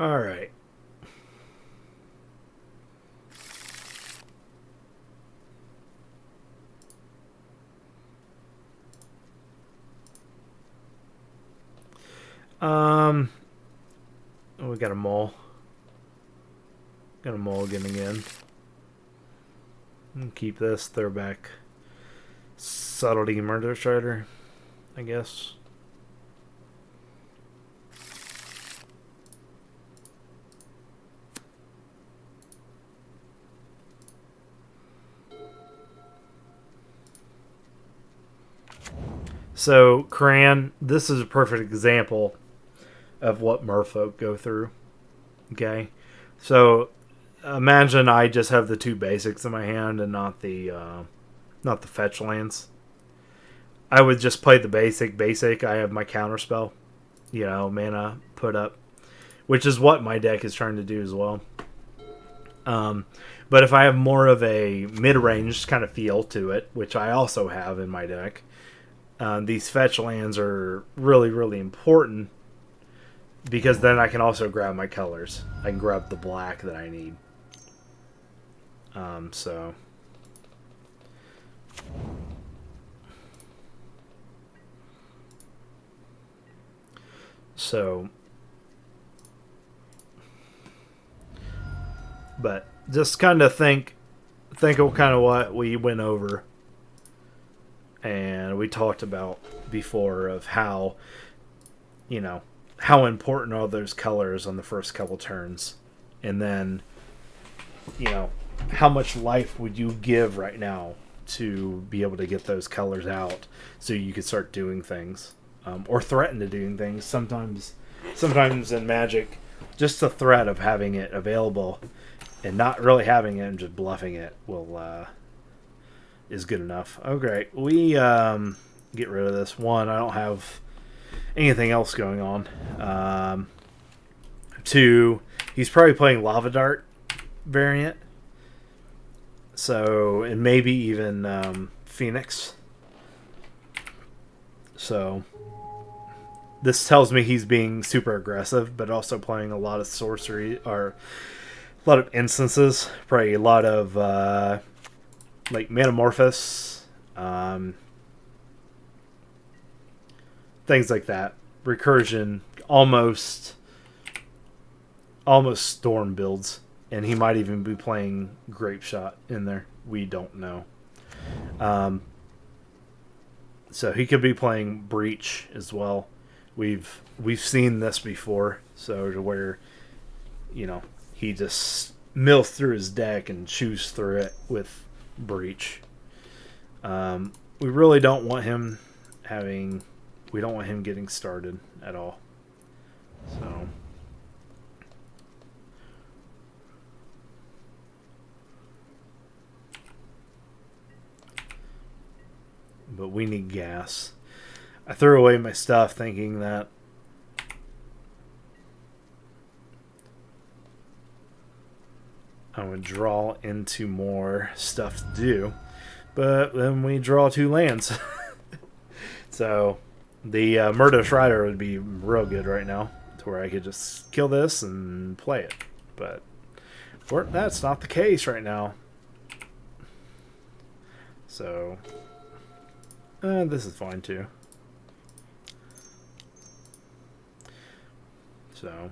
All right. Um, we got a mole. Got a mulligan again. Keep this throwback. Subtlety Murder Strider, I guess. So, Cran, this is a perfect example of what merfolk go through. Okay? So, imagine I just have the two basics in my hand and not the fetch lands. I would just play the basic. I have my counterspell, mana put up, which is what my deck is trying to do as well. Um, but if I have more of a mid-range kind of feel to it, which I also have in my deck, these fetch lands are really, really important because then I can also grab my colors. I can grab the black that I need. So but just kind of think of kind of what we went over and we talked about before of how how important are those colors on the first couple turns, and then how much life would you give right now to be able to get those colors out so you could start doing things, or threaten to doing things. Sometimes in Magic, just the threat of having it available and not really having it and just bluffing it is good enough. Okay, we get rid of this one. I don't have anything else going on. Two, he's probably playing Lava Dart variant. So, and maybe even Phoenix. So, this tells me he's being super aggressive, but also playing a lot of sorcery or a lot of instances. Probably a lot of like Metamorphosis, things like that. Recursion, almost Storm builds, and he might even be playing Grape Shot in there. We don't know. So he could be playing Breach as well. We've seen this before, so to where he just mills through his deck and chews through it with Breach. We really don't want him having. We don't want him getting started at all. So. But we need gas. I threw away my stuff thinking that I would draw into more stuff to do. But then we draw 2 lands. So the Murdos Rider would be real good right now, to where I could just kill this and play it. But that's not the case right now. So this is fine too. So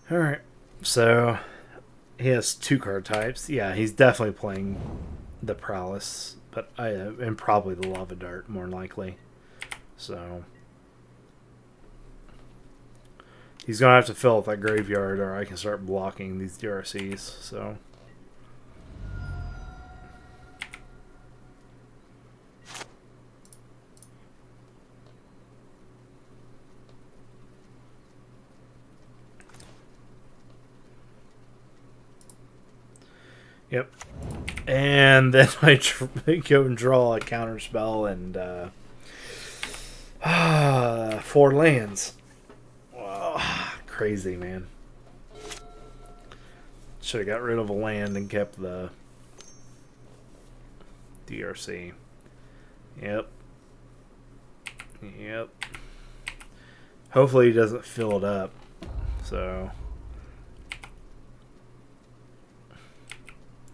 alright. So he has 2 card types. Yeah, he's definitely playing the Prowless, but and probably the Lava Dart more than likely. So he's gonna have to fill up that graveyard, or I can start blocking these DRCs. So Yep. And then I go and draw a counter spell and 4 lands. Oh, crazy, man. Should have got rid of a land and kept the DRC. Yep. Yep. Hopefully he doesn't fill it up. So,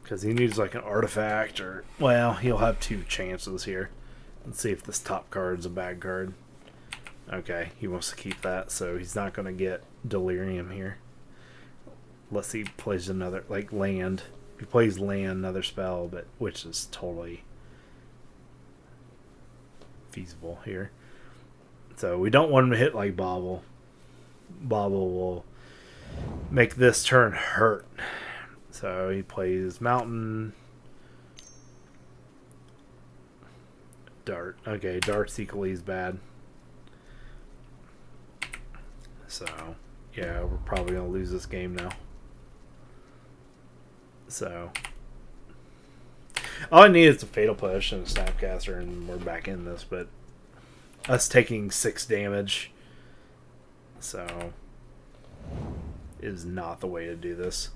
because he needs like an artifact or, well, he'll have 2 chances here. Let's see if this top card's a bad card. Okay, he wants to keep that, so he's not going to get Delirium here. Unless he plays another, like, land. If he plays land, another spell, but which is totally feasible here. So we don't want him to hit like Bobble. Bobble will make this turn hurt. So he plays Mountain. Dart. Okay, Dart's equally as bad. So, yeah, we're probably going to lose this game now. So, all I need is a Fatal Push and a Snapcaster, and we're back in this. But us taking 6 damage, so, is not the way to do this.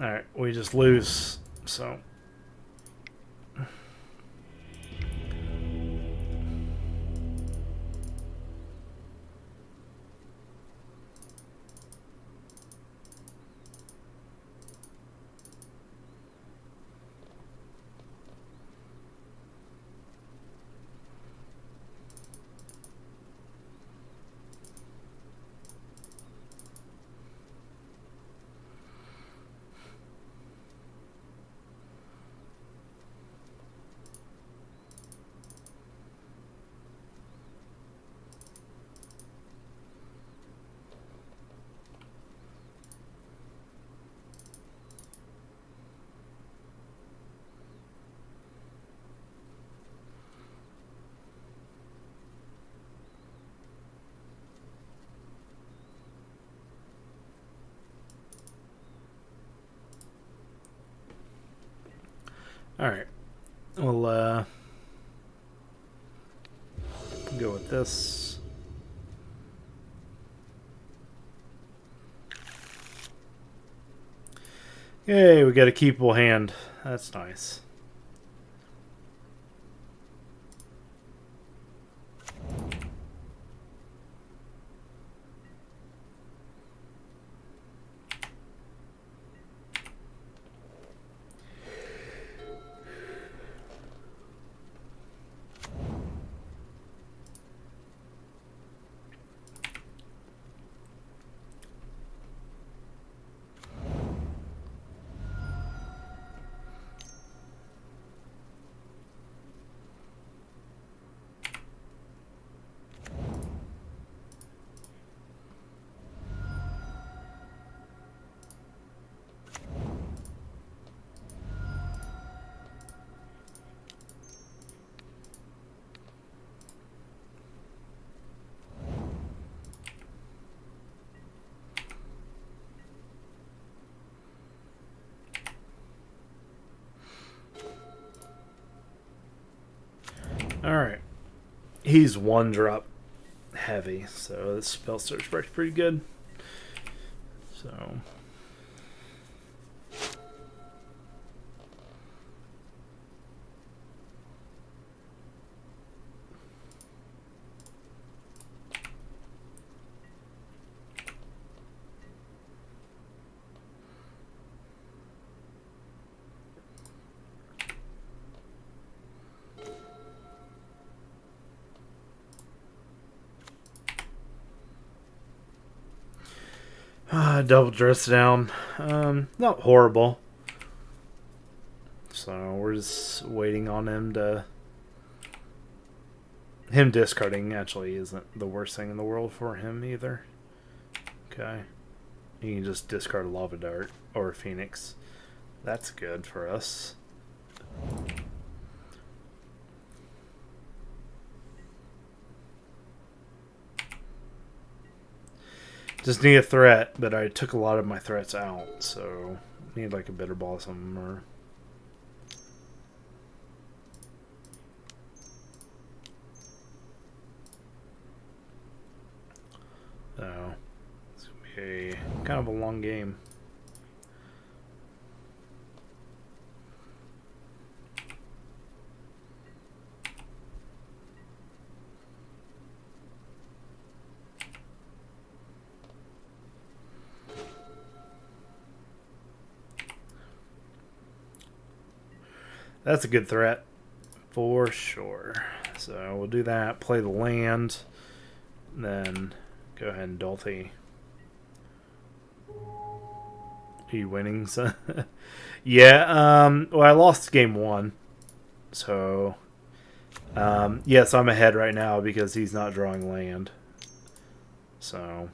Alright, we just lose, so. Alright, we'll go with this. Yay, we got a keepable hand. That's nice. Alright. He's 1-drop heavy, so this spell search works pretty good. So. Double dress down. Not horrible. So we're just waiting on him to Him discarding actually isn't the worst thing in the world for him either. Okay. You can just discard a Lava Dart or a Phoenix. That's good for us. Just need a threat, but I took a lot of my threats out, so need like a Bitter Blossom or... So, it's going to be a kind of a long game. That's a good threat, for sure. So we'll do that, play the land, then go ahead and Dolthy. Are you winning, son? Yeah, well, I lost game 1. So, yes, I'm ahead right now because he's not drawing land. So...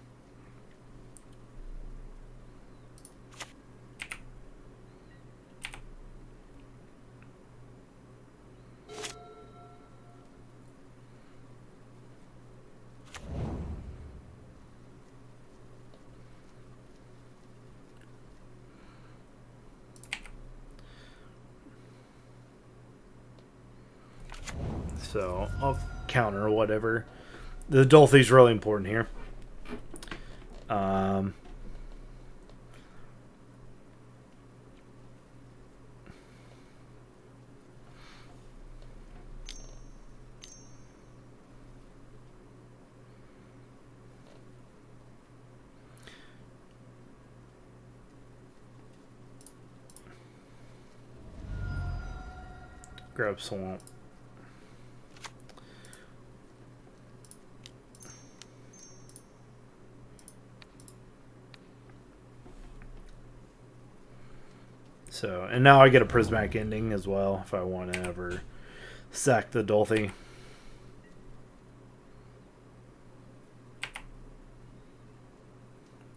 So I'll counter whatever. The Dolthy's really important here. Grab Swamp. So, and now I get a Prismatic Ending as well if I want to ever sack the Dolthy.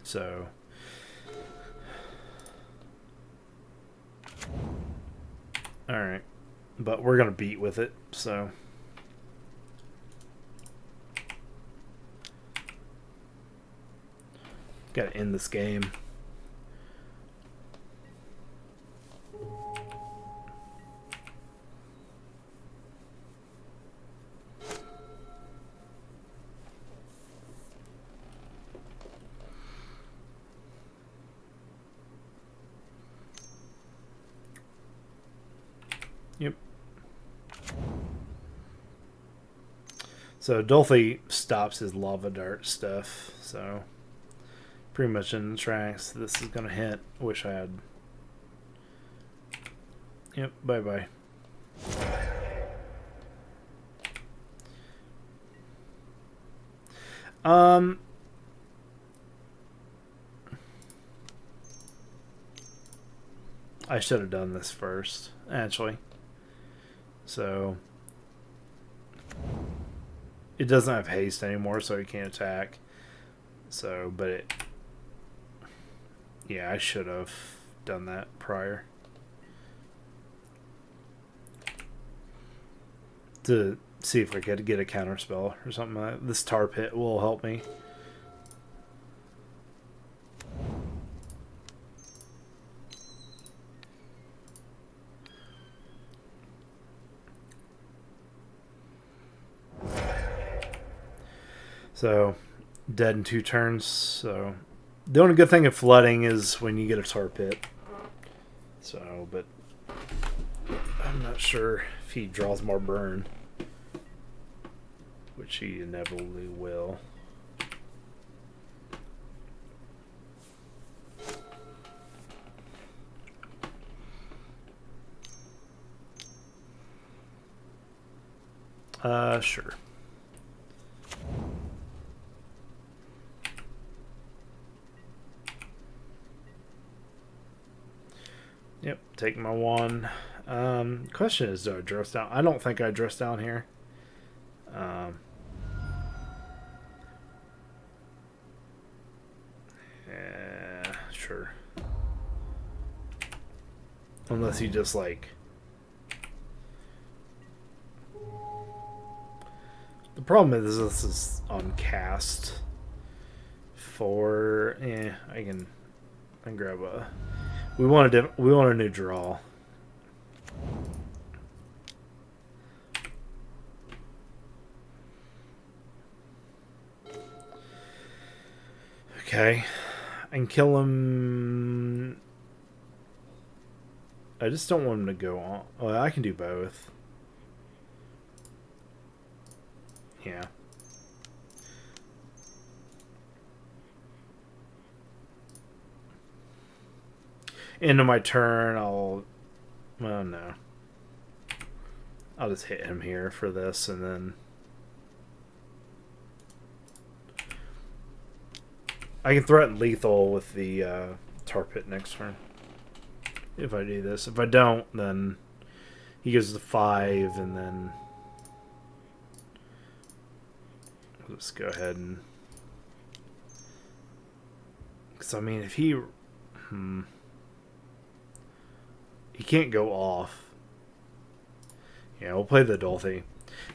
So, alright. But we're going to beat with it, so. Got to end this game. Yep. So Dolthy stops his Lava Dart stuff, so pretty much in the tracks. This is gonna hit. Wish I had. Yep, bye bye. I should have done this first, actually. So it doesn't have haste anymore, so he can't attack. So, but it... Yeah, I should have done that prior. To see if I could get a counter spell or something like that. This Tar Pit will help me. So, dead in 2 turns. So, the only good thing of flooding is when you get a Tar Pit. So, but I'm not sure if he draws more burn, which he inevitably will. Sure. Yep, take my 1. Question is, do I dress down? I don't think I dress down here. Yeah, sure. Unless he just like... The problem is this is on cast for... Yeah, I can grab a... We want a new draw. Okay. I can kill him... I just don't want him to go on. Oh, I can do both. Yeah. End of my turn, I'll... Well, no. I'll just hit him here for this, and then... I can threaten lethal with the tar pit next turn. If I do this. If I don't, then he goes to 5, and then... Let's go ahead and... Because, I mean, if he... He can't go off. Yeah, we'll play the Dolphy.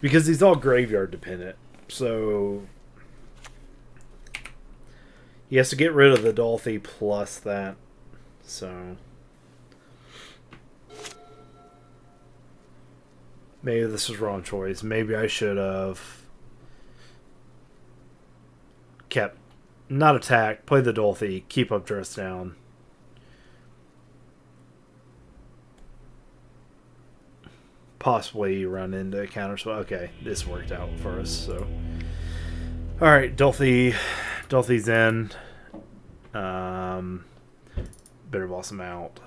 Because he's all graveyard dependent. So... He has to get rid of the Dolphy plus that. So... Maybe this is wrong choice. Maybe I should have... kept... Not attack, play the Dolphy, keep up dress down. Possibly run into counter spell. Okay, this worked out for us, so. Alright, Dolphy's in. Better boss him out.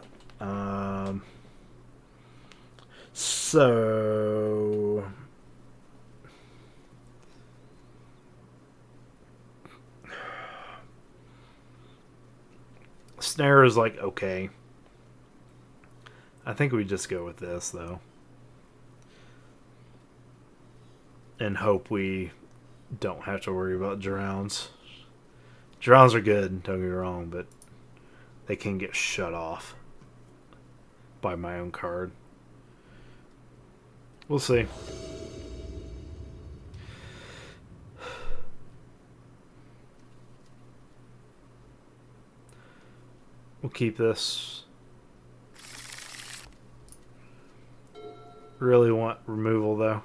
So... Snare is like, okay. I think we just go with this, though. And hope we don't have to worry about drowns. Drowns are good, don't get me wrong, but they can get shut off by my own card. We'll see. We'll keep this. Really want removal, though.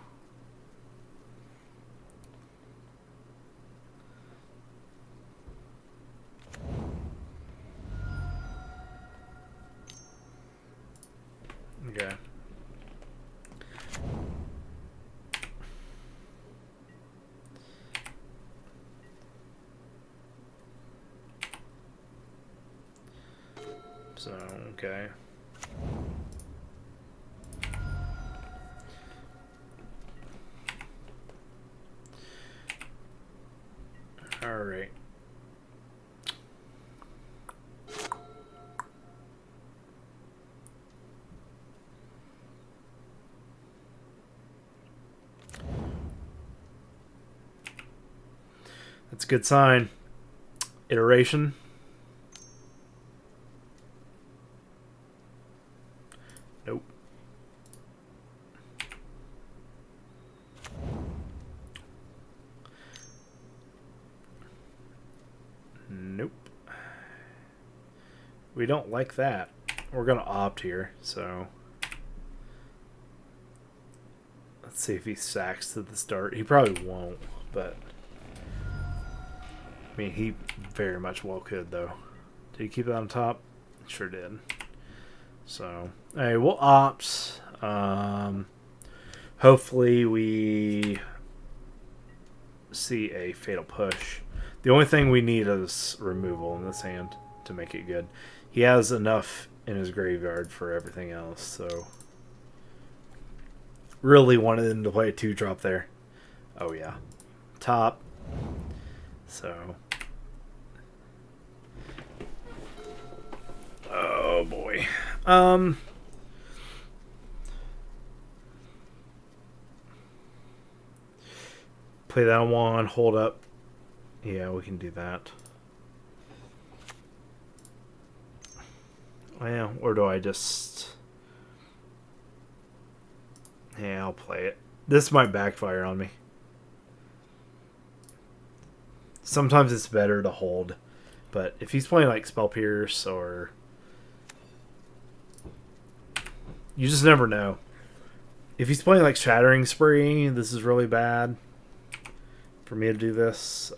Okay. So, okay. All right. That's a good sign. Iteration. Nope. Nope. We don't like that. We're going to opt here, so... Let's see if he sacks to the start. He probably won't, but... I mean, he very much well could, though. Did he keep it on top? Sure did. So, hey, we'll opt. Hopefully we see a fatal push. The only thing we need is removal in this hand to make it good. He has enough in his graveyard for everything else, so... Really wanted him to play a 2-drop there. Oh, yeah. Top. So... Oh boy. Play that on one, hold up. Yeah, we can do that. Well, or do I just... Yeah, I'll play it. This might backfire on me. Sometimes it's better to hold. But if he's playing like Spell Pierce or... You just never know. If he's playing like Shattering Spree, this is really bad for me to do this.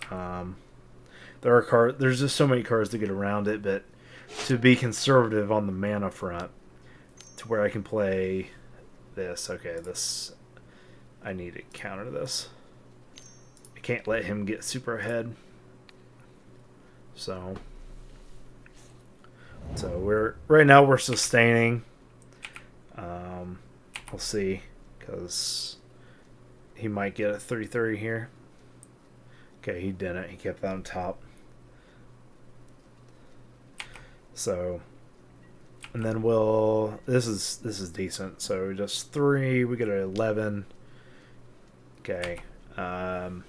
There's just so many cards to get around it, but to be conservative on the mana front, to where I can play this. Okay, this I need to counter this. I can't let him get super ahead. So right now we're sustaining. We'll see, because he might get a 3-3 here. Okay, he didn't. He kept that on top. So, and then we'll... This is decent. So just 3. We get an 11. Okay. And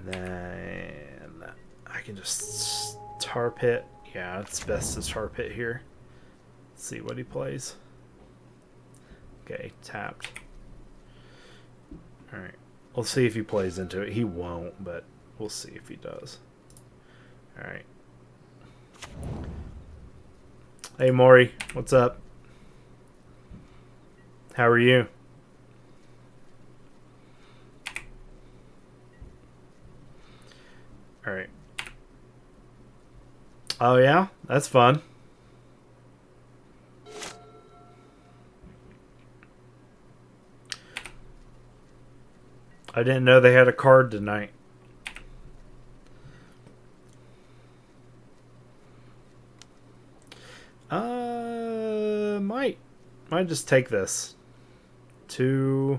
then I can just tar pit. Yeah, it's best to tar pit here. Let's see what he plays. Okay, tapped. Alright. We'll see if he plays into it. He won't, but we'll see if he does. Alright. Hey, Maury. What's up? How are you? Alright. Oh, yeah? That's fun. I didn't know they had a card tonight. Might just take this to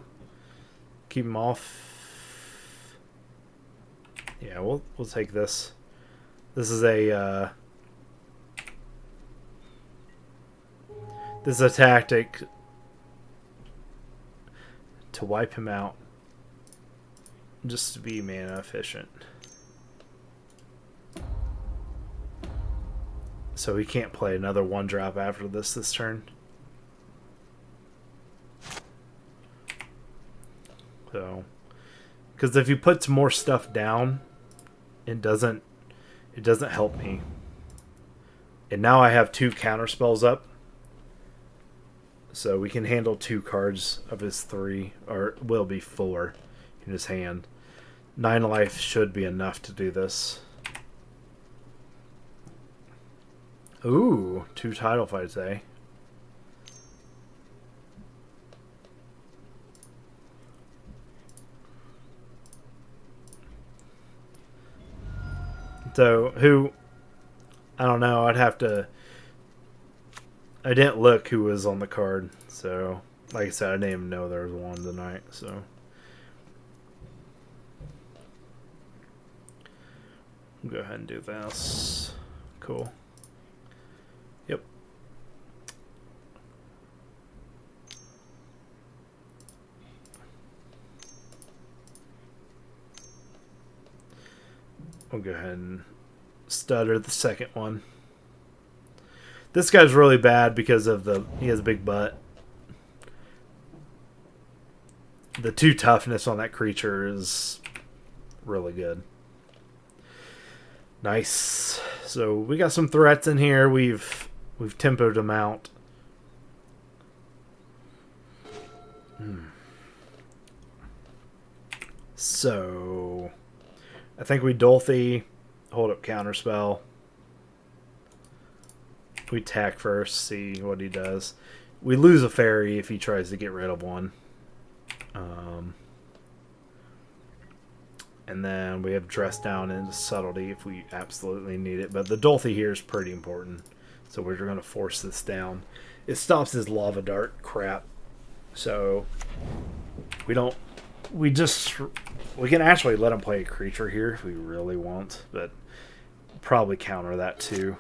keep him off. Yeah, we'll take this. This is a tactic to wipe him out, just to be mana efficient. So he can't play another 1-drop after this turn. So, because if he puts more stuff down, it doesn't help me. And now I have 2 counter spells up, so we can handle 2 cards of his 3, or will be 4 in his hand. 9 life should be enough to do this. Ooh, 2 title fights, eh? So, I don't know, I'd have to... I didn't look who was on the card, so... Like I said, I didn't even know there was one tonight, so... Go ahead and do this. Cool. Yep. We'll go ahead and stutter the second one. This guy's really bad because of he has a big butt. The 2 toughness on that creature is really good. Nice. So we got some threats in here. We've tempoed them out. So I think we Dolthy, hold up counterspell. We attack first, see what he does. We lose a Faerie if he tries to get rid of one. And then we have Dress Down into Subtlety if we absolutely need it. But the Dolthy here is pretty important. So we're going to force this down. It stops his Lava Dart crap. So we can actually let him play a creature here if we really want. But probably counter that too.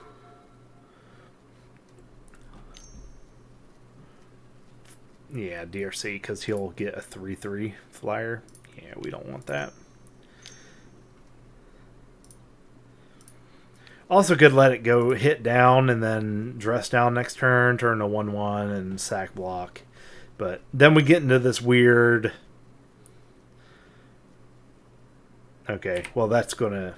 Yeah, DRC, because he'll get a 3/3 flyer. Yeah, we don't want that. Also could let it go hit down and then dress down next turn, turn to 1/1 and sack block. But then we get into this weird... Okay, well that's gonna...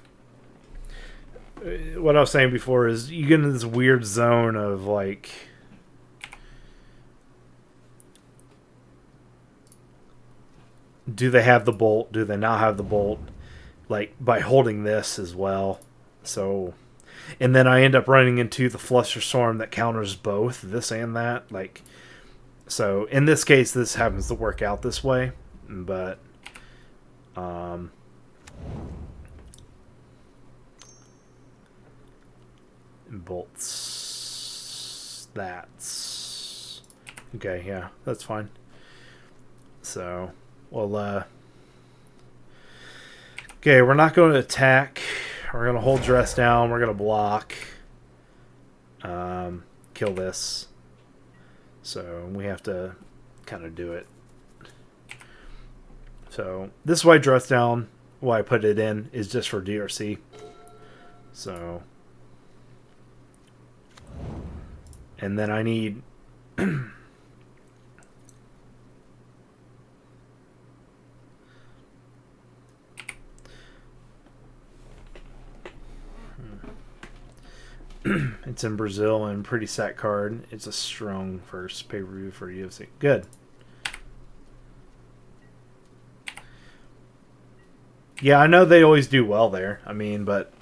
What I was saying before is you get into this weird zone of like... Do they have the bolt? Do they not have the bolt? Like by holding this as well. So... And then I end up running into the Flusterstorm that counters both this and that. Like, so in this case, this happens to work out this way, but bolts. That's okay. Yeah, that's fine. So, well, okay, we're not going to attack. We're going to hold dress down. We're going to block. Kill this. So we have to kind of do it. So this is why dress down, why I put it in, is just for DRC. So. And then I need... It's in Brazil and pretty set card. It's a strong first pay-per-view for UFC. Good. Yeah, I know they always do well there. I mean, but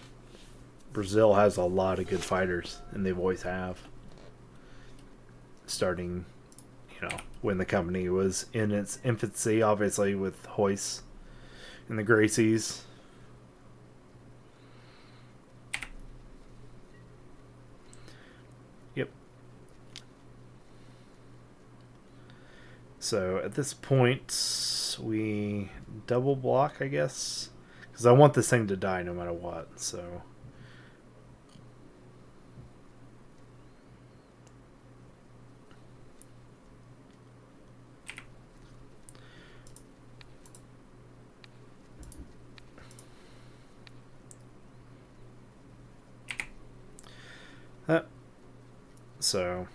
Brazil has a lot of good fighters, and they've always have. Starting, when the company was in its infancy, obviously with Hoyce and the Gracies. Yep. So at this point, we double block, I guess, because I want this thing to die no matter what. So. So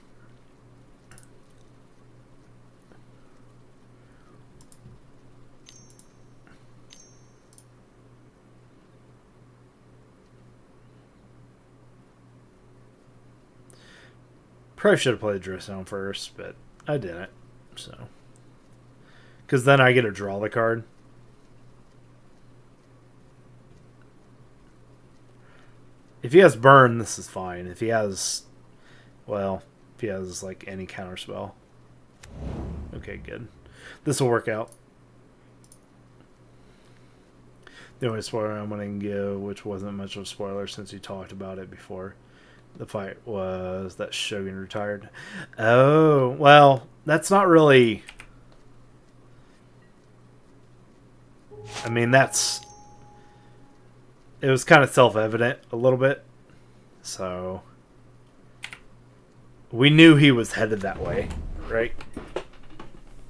probably should have played dress down first, but I didn't. So because then I get to draw the card. If he has burn, this is fine. If he has, well, if he has like any counter spell, okay, good. This will work out. The only spoiler I'm going to give, which wasn't much of a spoiler since you talked about it before, the fight was that Shogun retired. Oh, well, that's not really... I mean, that's... It was kind of self-evident a little bit. So... We knew he was headed that way, right?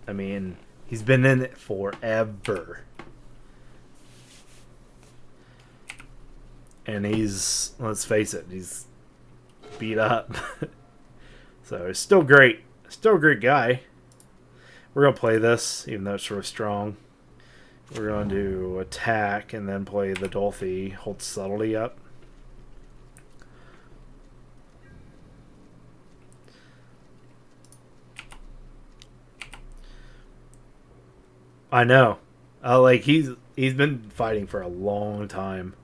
I mean, he's been in it forever. And he's, let's face it, he's beat up. So he's still great. Still a great guy. We're going to play this, even though it's sort of strong. We're going to attack and then play the Dolphy, hold subtlety up. I know. Like he's been fighting for a long time.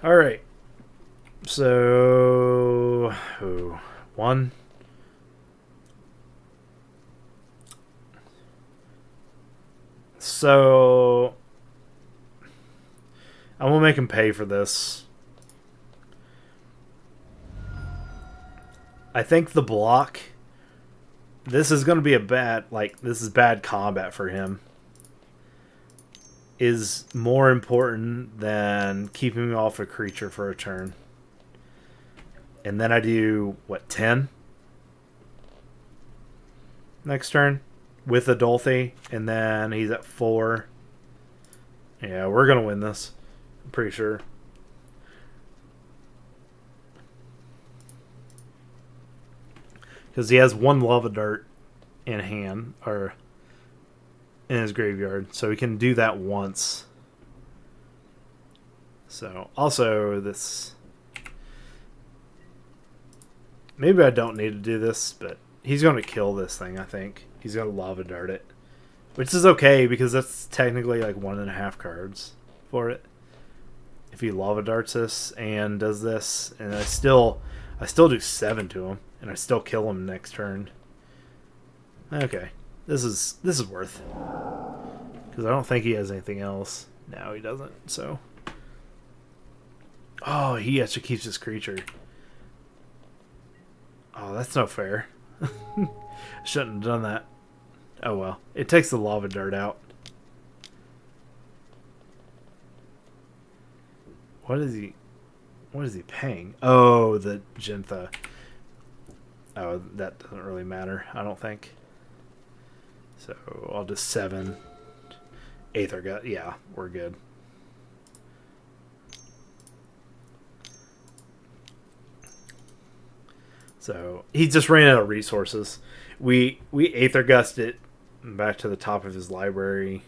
All right. So, one. So, I'm gonna make him pay for this. I think the block. This is gonna be a bad, this is bad combat for him. Is more important than keeping me off a creature for a turn. And then I do, what, 10? Next turn with a Dolthy, and then he's at 4. Yeah, we're going to win this. I'm pretty sure. Because he has one Lava Dart in hand, or in his graveyard, so he can do that once. So, also this... Maybe I don't need to do this, but he's going to kill this thing, I think. He's going to Lava Dart it. Which is okay, because that's technically like 1.5 cards for it. If he Lava Darts this and does this, and I still do 7 to him, and I still kill him next turn. Okay. This is worth. Because I don't think he has anything else. No, he doesn't, so... Oh, he actually keeps his creature. Oh, that's no fair. Shouldn't have done that. Oh well. It takes the Lava Dart out. What is he paying? Oh, the Jintha. Oh, that doesn't really matter, I don't think. So I'll just 7. Aether Gut. Yeah, we're good. So he just ran out of resources. We Aether Gust it back to the top of his library.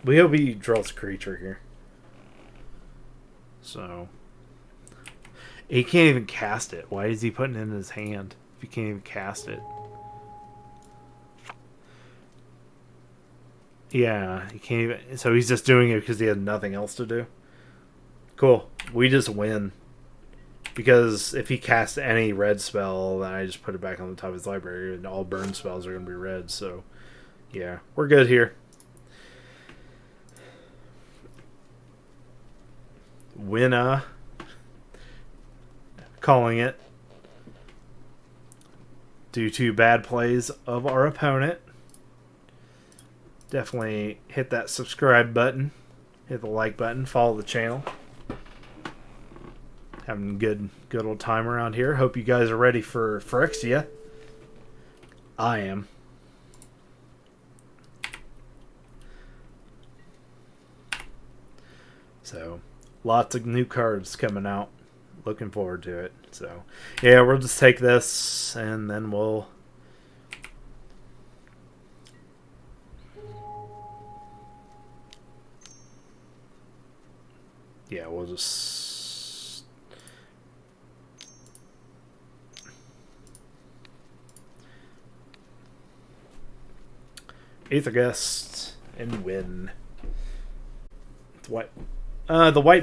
We hope he draws a creature here. So he can't even cast it. Why is he putting it in his hand if he can't even cast it? Yeah, he can't even. So he's just doing it because he has nothing else to do. Cool. We just win. Because if he casts any red spell, then I just put it back on the top of his library, and all burn spells are going to be red. So, yeah, we're good here. Winner. Calling it. Due to bad plays of our opponent. Definitely hit that subscribe button. Hit the like button. Follow the channel. Having a good old time around here. Hope you guys are ready for Phyrexia. I am. So, lots of new cards coming out. Looking forward to it. So, yeah, we'll just take this and then we'll... Yeah, we'll just... Aether Gust and win. It's white. The white